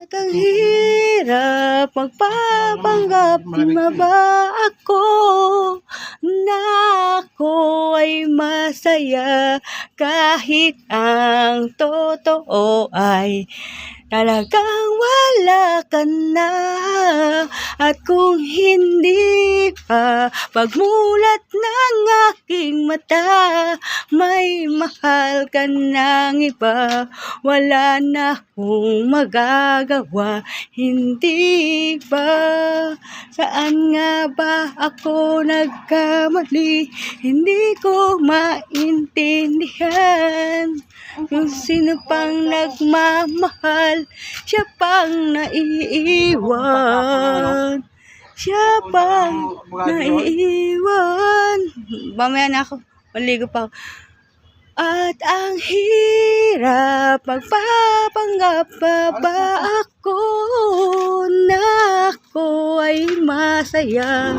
At ang hirap magpapanggap na ba ako na ako ay masaya kahit ang totoo ay talagang wala ka na. At kung hindi pa pagmulat ng aking mata, may mahal ka ng iba, wala na akong magagawa. Hindi ba? Saan nga ba ako nagkamali? Hindi ko maintindihan. Kung sino pang nagmamahal, siya pang naiiwan. Siya pang naiiwan. Mamaya na ako, maligo pa ako. At ang hirap magpapanggap pa ba ako na ako ay masaya.